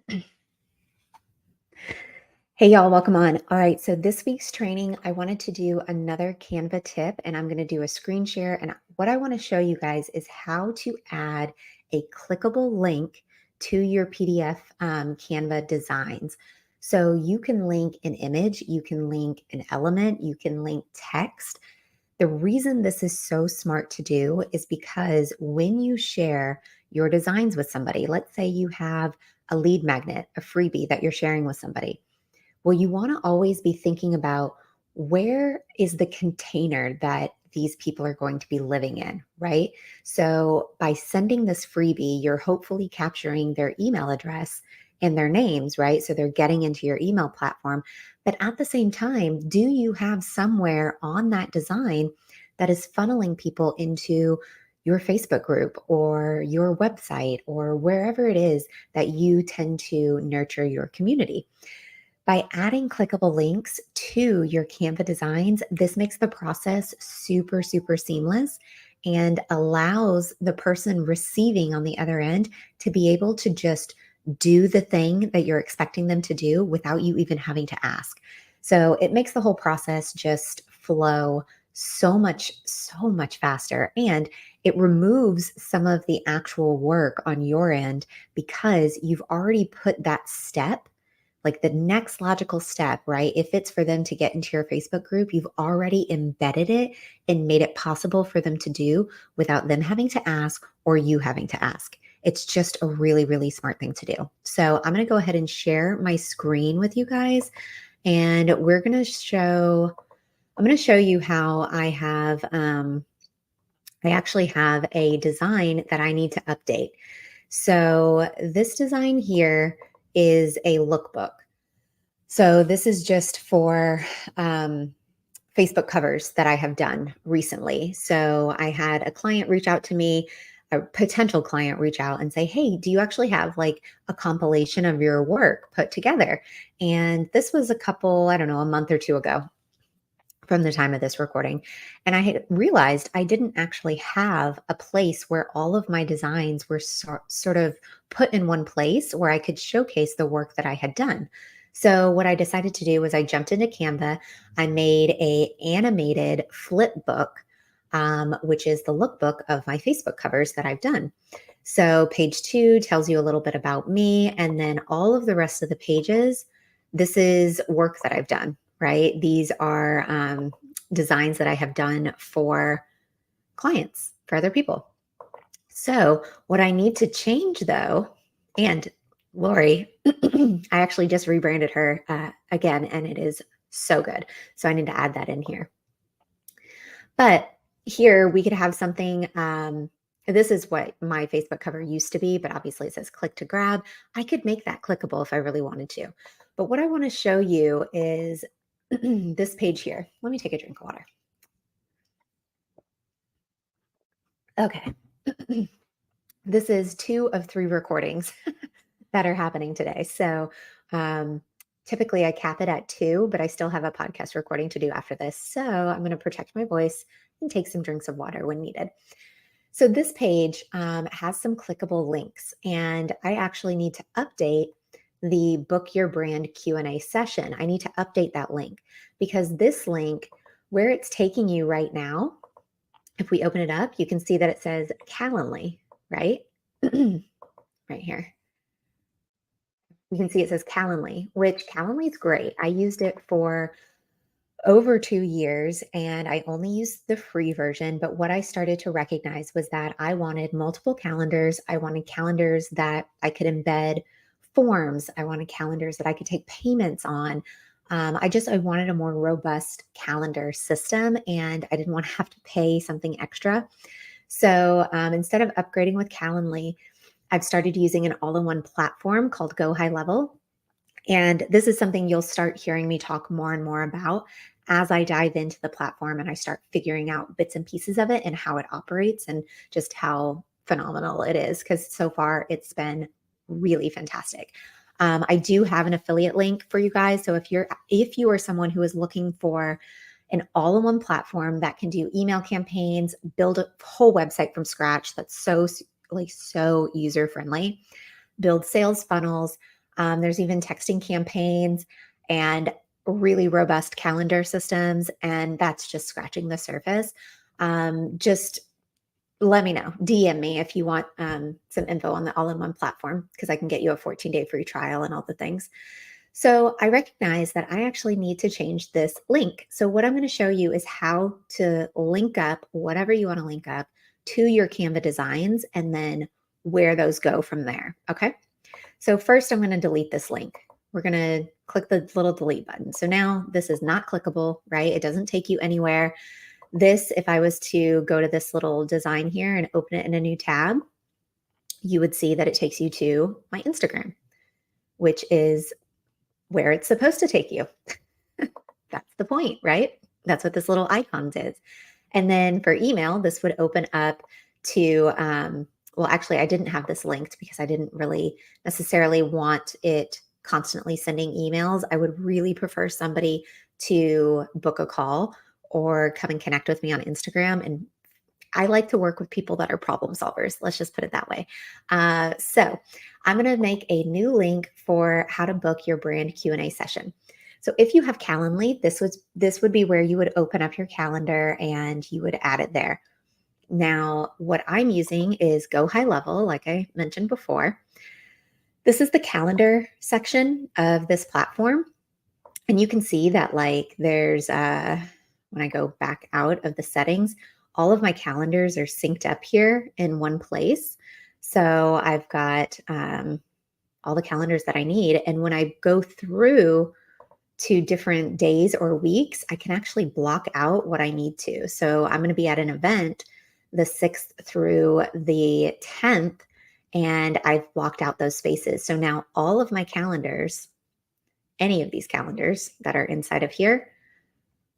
Hey y'all, welcome on. All right, so this week's training, I wanted to do another Canva tip and I'm going to do a screen share. And what I want to show you guys is how to add a clickable link to your PDF Canva designs. So you can link an image, you can link an element, you can link text. The reason this is so smart to do is because when you share your designs with somebody, let's say you have a lead magnet, a freebie that you're sharing with somebody. Well, you want to always be thinking about where is the container that these people are going to be living in, right? So by sending this freebie, you're hopefully capturing their email address and their names, right? So they're getting into your email platform. But at the same time, do you have somewhere on that design that is funneling people into your Facebook group or your website or wherever it is that you tend to nurture your community? By adding clickable links to your Canva designs, this makes the process super, super seamless and allows the person receiving on the other end to be able to just do the thing that you're expecting them to do without you even having to ask. So it makes the whole process just flow so much faster. And it removes some of the actual work on your end because you've already put that step, like the next logical step, right? If it's for them to get into your Facebook group, you've already embedded it and made it possible for them to do without them having to ask or you having to ask. It's just a really, really smart thing to do. So I'm going to go ahead and share my screen with you guys. And I'm going to show you how I actually have a design that I need to update. So this design here is a lookbook. So this is just for Facebook covers that I have done recently. So I had a client reach out to me, a potential client reach out and say, hey, do you actually have like a compilation of your work put together? And this was a month or two ago from the time of this recording. And I had realized I didn't actually have a place where all of my designs were sort of put in one place where I could showcase the work that I had done. So what I decided to do was I jumped into Canva. I made a animated flip book, which is the lookbook of my Facebook covers that I've done. So page 2 tells you a little bit about me, and then all of the rest of the pages, this is work that I've done, right? These are designs that I have done for clients, for other people. So what I need to change though, and Lori, I actually just rebranded her again, and it is so good. So I need to add that in here. But here we could have something, this is what my Facebook cover used to be, but obviously it says click to grab. I could make that clickable if I really wanted to. But what I want to show you is this page here. Let me take a drink of water. Okay. This is 2 of 3 recordings that are happening today. So typically I cap it at 2, but I still have a podcast recording to do after this. So I'm going to protect my voice and take some drinks of water when needed. So this page has some clickable links, and I actually need to update the Book Your Brand Q&A session. I need to update that link because this link, where it's taking you right now, if we open it up, you can see that it says Calendly, right? Right here. You can see it says Calendly, which Calendly is great. I used it for over 2 years and I only used the free version. But what I started to recognize was that I wanted multiple calendars. I wanted calendars that I could embed forms. I wanted calendars that I could take payments on. I wanted a more robust calendar system and I didn't want to have to pay something extra. So instead of upgrading with Calendly, I've started using an all-in-one platform called Go High Level. And this is something you'll start hearing me talk more and more about as I dive into the platform and I start figuring out bits and pieces of it and how it operates and just how phenomenal it is. Because so far it's been really fantastic. I do have an affiliate link for you guys. So if you are someone who is looking for an all-in-one platform that can do email campaigns, build a whole website from scratch that's so user friendly, build sales funnels, There's even texting campaigns and really robust calendar systems. And that's just scratching the surface. Just let me know. DM me if you want some info on the all-in-one platform, because I can get you a 14-day free trial and all the things. So I recognize that I actually need to change this link. So what I'm going to show you is how to link up whatever you want to link up to your Canva designs and then where those go from there. Okay. So first I'm going to delete this link. We're going to click the little delete button. So now this is not clickable, right? It doesn't take you anywhere. This, if I was to go to this little design here and open it in a new tab, you would see that it takes you to my Instagram, which is where it's supposed to take you. That's the point, right? That's what this little icon is. And then for email, this would open up to, well, actually, I didn't have this linked because I didn't really necessarily want it constantly sending emails. I would really prefer somebody to book a call or come and connect with me on Instagram. And I like to work with people that are problem solvers. Let's just put it that way. So I'm going to make a new link for how to book your brand Q&A session. So if you have Calendly, this would be where you would open up your calendar and you would add it there. Now, what I'm using is Go High Level, like I mentioned before. This is the calendar section of this platform. And you can see that like there's, when I go back out of the settings, all of my calendars are synced up here in one place. So I've got all the calendars that I need. And when I go through to different days or weeks, I can actually block out what I need to. So I'm going to be at an event the 6th through the 10th, and I've blocked out those spaces. So now all of my calendars, any of these calendars that are inside of here,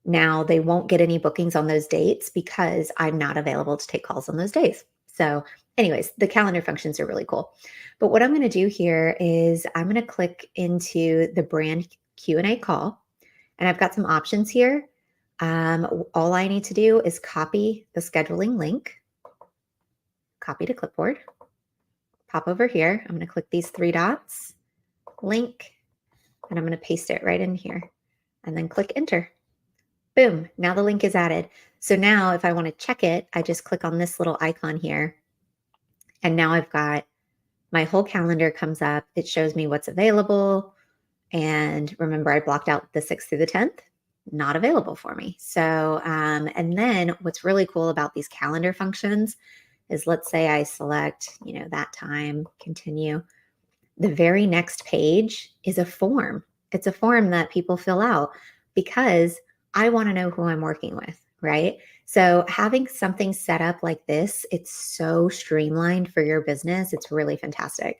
now they won't get any bookings on those dates because I'm not available to take calls on those days. So anyways, the calendar functions are really cool. But what I'm going to do here is I'm going to click into the brand Q&A call, and I've got some options here. All I need to do is copy the scheduling link, copy to clipboard, pop over here. I'm going to click these 3 dots, link, and I'm going to paste it right in here and then click enter. Boom, now the link is added. So now if I want to check it, I just click on this little icon here. And now I've got my whole calendar comes up. It shows me what's available. And remember, I blocked out the 6th through the 10th, not available for me. So, and then what's really cool about these calendar functions is, let's say I select, that time, continue. The very next page is a form. It's a form that people fill out because I want to know who I'm working with, right? So having something set up like this, it's so streamlined for your business. It's really fantastic.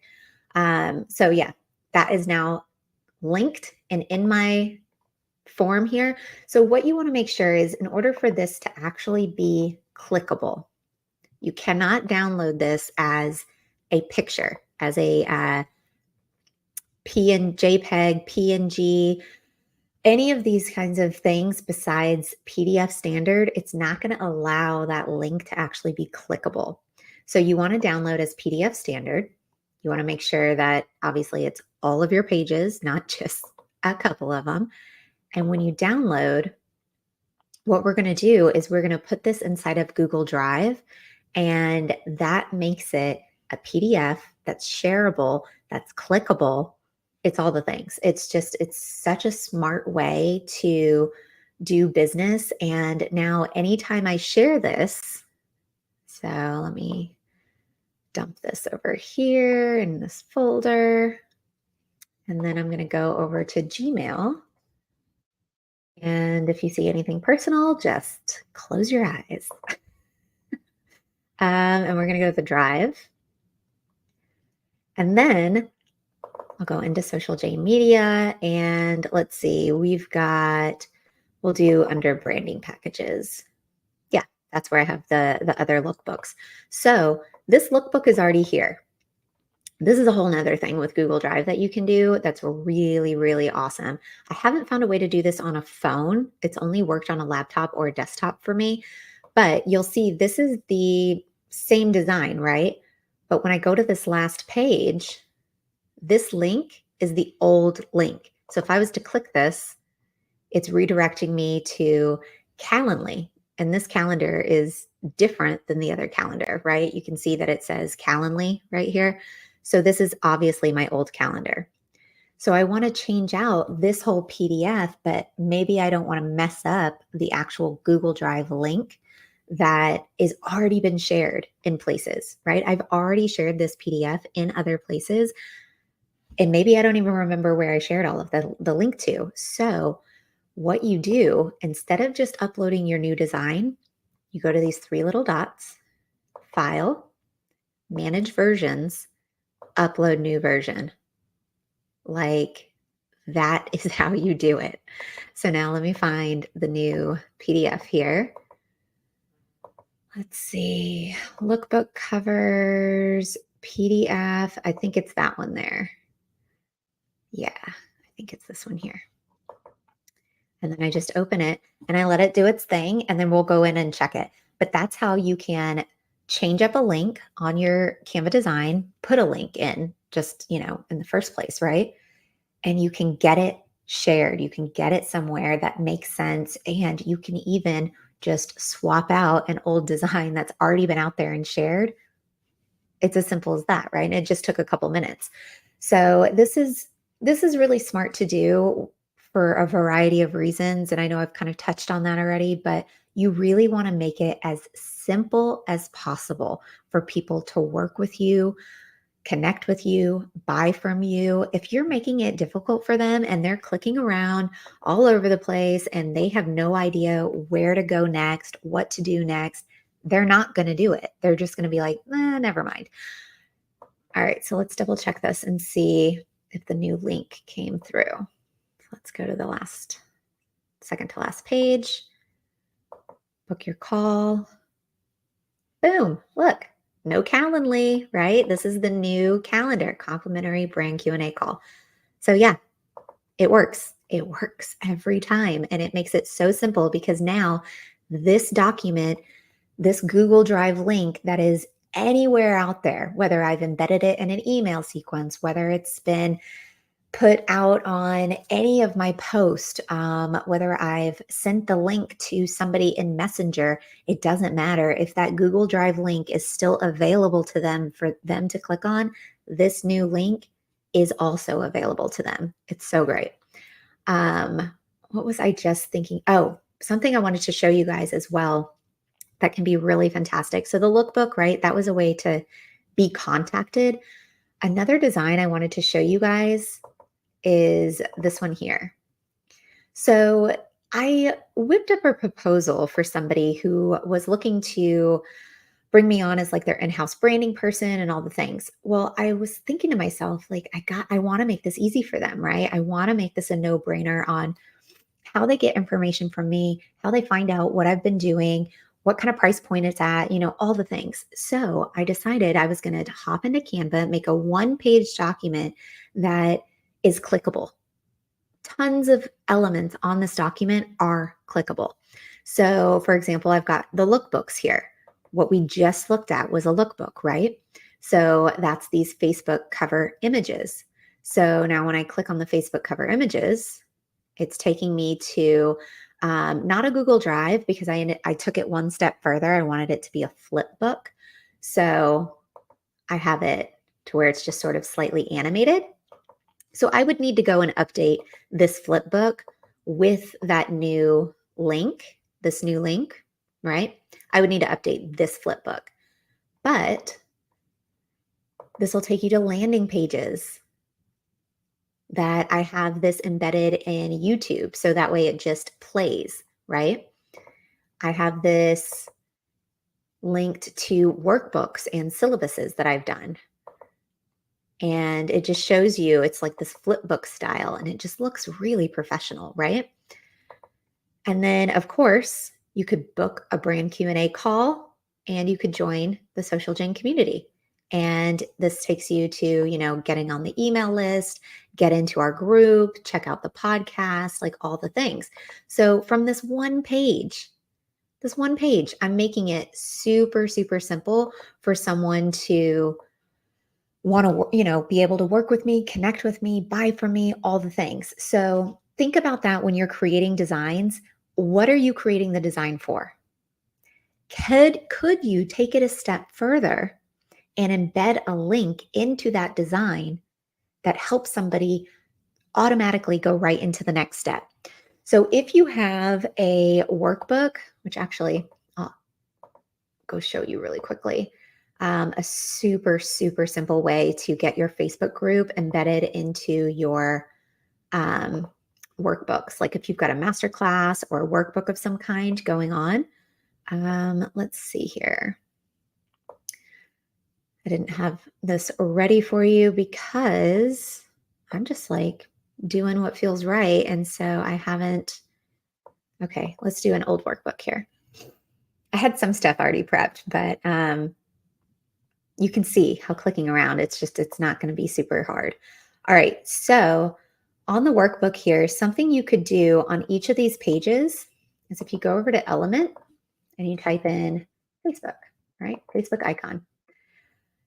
So yeah, that is now linked and in my form here. So what you want to make sure is, in order for this to actually be clickable, you cannot download this as a picture, as a JPEG, PNG, any of these kinds of things besides PDF standard. It's not going to allow that link to actually be clickable. So you want to download as PDF standard. You want to make sure that obviously it's all of your pages, not just a couple of them. And when you download, what we're going to do is we're going to put this inside of Google Drive, and that makes it a PDF that's shareable, that's clickable. It's all the things. It's such a smart way to do business. And now anytime I share this, so let me dump this over here in this folder. And then I'm going to go over to Gmail. And if you see anything personal, just close your eyes. And we're going to go to the drive. And then I'll go into Social J Media, and let's see, we'll do under branding packages. Yeah, that's where I have the other lookbooks. So this lookbook is already here. This is a whole nother thing with Google Drive that you can do that's really, really awesome. I haven't found a way to do this on a phone. It's only worked on a laptop or a desktop for me, but you'll see this is the same design, right? But when I go to this last page, this link is the old link. So if I was to click this, it's redirecting me to Calendly. And this calendar is different than the other calendar, right? You can see that it says Calendly right here. So this is obviously my old calendar. So I want to change out this whole PDF, but maybe I don't want to mess up the actual Google Drive link that is already been shared in places, right? I've already shared this PDF in other places, and maybe I don't even remember where I shared all of the link to. So what you do, instead of just uploading your new design, you go to these three little dots, File, Manage Versions, Upload New Version. Like, that is how you do it. So now let me find the new PDF here. Let's see, lookbook covers, PDF. I think it's that one there. Yeah, I think it's this one here. And then I just open it and I let it do its thing, and then we'll go in and check it. But that's how you can change up a link on your Canva design, put a link in just, in the first place, right? And you can get it shared. You can get it somewhere that makes sense. And you can even just swap out an old design that's already been out there and shared. It's as simple as that, right? And it just took a couple minutes. So this is really smart to do for a variety of reasons. And I know I've kind of touched on that already, but you really want to make it as simple as possible for people to work with you, connect with you, buy from you. If you're making it difficult for them and they're clicking around all over the place and they have no idea where to go next, what to do next, they're not going to do it. They're just going to be like, never mind. All right, so let's double check this and see if the new link came through. Let's go to the second to last page. Book your call. Boom, look, no Calendly, right? This is the new calendar, complimentary brand Q&A call. So yeah, it works. It works every time. And it makes it so simple because now this document, this Google Drive link that is anywhere out there, whether I've embedded it in an email sequence, whether it's been put out on any of my posts, whether I've sent the link to somebody in Messenger, it doesn't matter. If that Google Drive link is still available to them for them to click on, this new link is also available to them. It's so great. What was I just thinking? Oh, something I wanted to show you guys as well that can be really fantastic. So the lookbook, right? That was a way to be contacted. Another design I wanted to show you guys is this one here. So I whipped up a proposal for somebody who was looking to bring me on as like their in-house branding person and all the things. Well, I was thinking to myself, like, I want to make this easy for them, right? I want to make this a no-brainer on how they get information from me, how they find out what I've been doing, what kind of price point it's at, all the things. So I decided I was going to hop into Canva, make a one-page document that is clickable. Tons of elements on this document are clickable. So for example, I've got the lookbooks here. What we just looked at was a lookbook, right? So that's these Facebook cover images. So now when I click on the Facebook cover images, it's taking me to not a Google Drive because I took it one step further. I wanted it to be a flip book. So I have it to where it's just sort of slightly animated. So I would need to go and update this flip book with that new link, right? I would need to update this flip book. But this will take you to landing pages that I have this embedded in YouTube. So that way it just plays, right? I have this linked to workbooks and syllabuses that I've done. And it just shows you, it's like this flip book style and it just looks really professional, right? And then of course, you could book a brand Q&A call and you could join the Social Gen community. And this takes you to, getting on the email list, get into our group, check out the podcast, like all the things. So from this one page, I'm making it super, super simple for someone to want to, be able to work with me, connect with me, buy from me, all the things. So think about that when you're creating designs. What are you creating the design for? Could you take it a step further and embed a link into that design that helps somebody automatically go right into the next step? So if you have a workbook, which actually I'll go show you really quickly, a super, super simple way to get your Facebook group embedded into your um, workbooks. Like if you've got a master class or a workbook of some kind going on. Let's see here. I didn't have this ready for you because I'm just like doing what feels right. And so I haven't. Okay, let's do an old workbook here. I had some stuff already prepped, but you can see how clicking around, it's not going to be super hard. All right, so on the workbook here, something you could do on each of these pages is if you go over to Element and you type in Facebook, right? Facebook icon.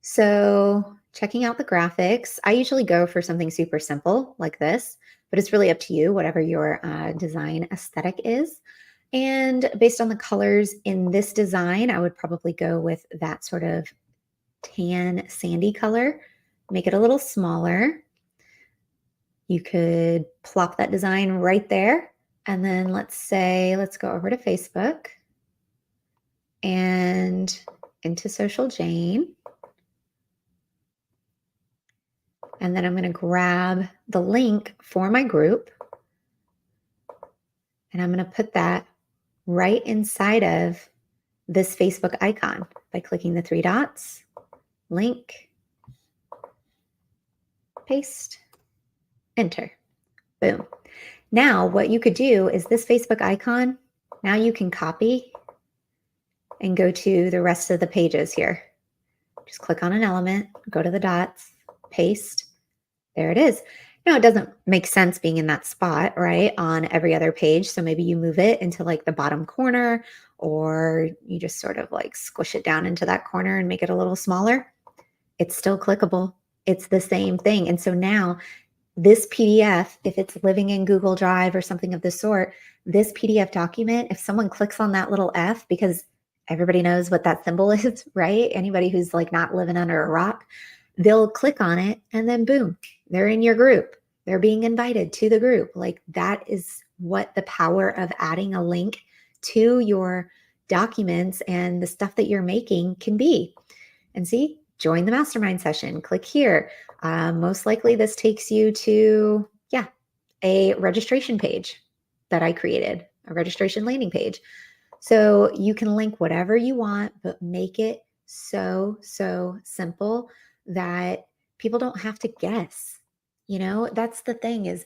So checking out the graphics, I usually go for something super simple like this, but it's really up to you, whatever your design aesthetic is. And based on the colors in this design, I would probably go with that sort of tan sandy color, make it a little smaller. You could plop that design right there. And then let's go over to Facebook and into Social Jane. And then I'm going to grab the link for my group and I'm going to put that right inside of this Facebook icon by clicking the three dots, link, paste, enter, boom. Now what you could do is this Facebook icon, now you can copy and go to the rest of the pages here. Just click on an element, go to the dots, paste, there it is. Now it doesn't make sense being in that spot, right, on every other page. So maybe you move it into like the bottom corner, or you just sort of like squish it down into that corner and make it a little smaller. It's still clickable. It's the same thing. And so now this PDF, if it's living in Google Drive or something of the sort, this PDF document, if someone clicks on that little F, because everybody knows what that symbol is, right? Anybody who's like not living under a rock, they'll click on it and then boom, they're in your group. They're being invited to the group. Like that is what the power of adding a link to your documents and the stuff that you're making can be. And see, join the mastermind session, click here. Most likely this takes you to, a registration page that I created, a registration landing page. So you can link whatever you want, but make it so simple that people don't have to guess. That's the thing is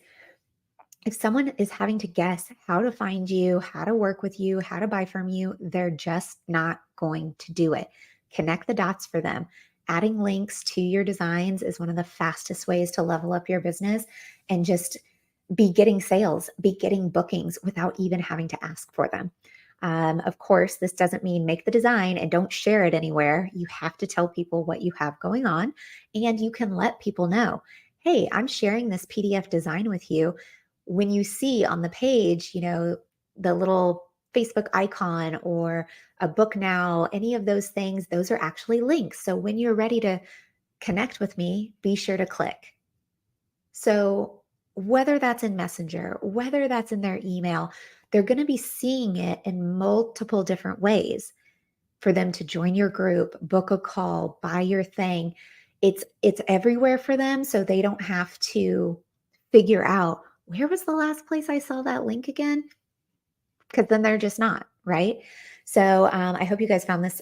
if someone is having to guess how to find you, how to work with you, how to buy from you, they're just not going to do it. Connect the dots for them. Adding links to your designs is one of the fastest ways to level up your business and just be getting sales, be getting bookings without even having to ask for them. Of course, this doesn't mean make the design and don't share it anywhere. You have to tell people what you have going on, and you can let people know, hey, I'm sharing this PDF design with you. When you see on the page, the little Facebook icon or a book now, any of those things, those are actually links. So when you're ready to connect with me, be sure to click. So whether that's in Messenger, whether that's in their email, they're going to be seeing it in multiple different ways for them to join your group, book a call, buy your thing. It's everywhere for them, so they don't have to figure out where was the last place I saw that link again, because then they're just not, right? So I hope you guys found this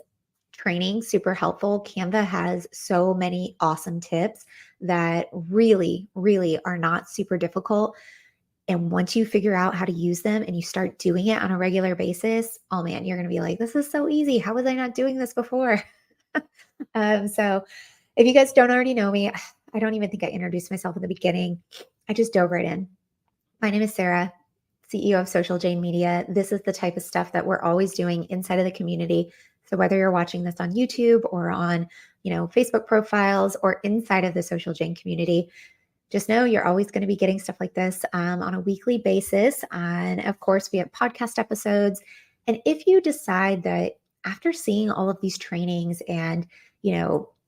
training super helpful. Canva has so many awesome tips that really, really are not super difficult. And once you figure out how to use them and you start doing it on a regular basis, oh man, you're going to be like, this is so easy. How was I not doing this before? So if you guys don't already know me, I don't even think I introduced myself at the beginning. I just dove right in. My name is Sarah, CEO of Social Jane Media. This is the type of stuff that we're always doing inside of the community So whether you're watching this on YouTube or on, Facebook profiles or inside of the Social Jane community, just know you're always going to be getting stuff like this on a weekly basis. And of course, we have podcast episodes. And if you decide that after seeing all of these trainings and,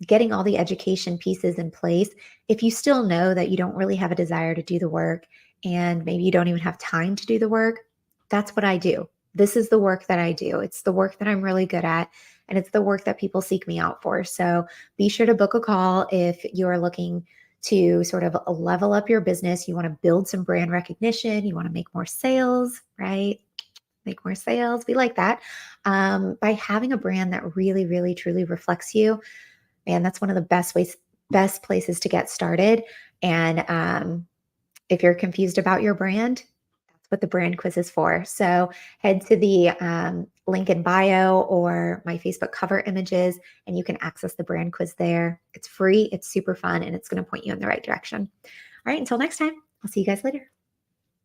getting all the education pieces in place, if you still know that you don't really have a desire to do the work and maybe you don't even have time to do the work, that's what I do. This is the work that I do. It's the work that I'm really good at. And it's the work that people seek me out for. So be sure to book a call if you're looking to sort of level up your business. You want to build some brand recognition. You want to make more sales, right? Make more sales. We like that. By having a brand that really, really, truly reflects you, man, that's one of the best places to get started. And if you're confused about your brand, that's what the brand quiz is for. So head to the link in bio or my Facebook cover images, and you can access the brand quiz there. It's free, it's super fun, and it's going to point you in the right direction. All right, until next time, I'll see you guys later.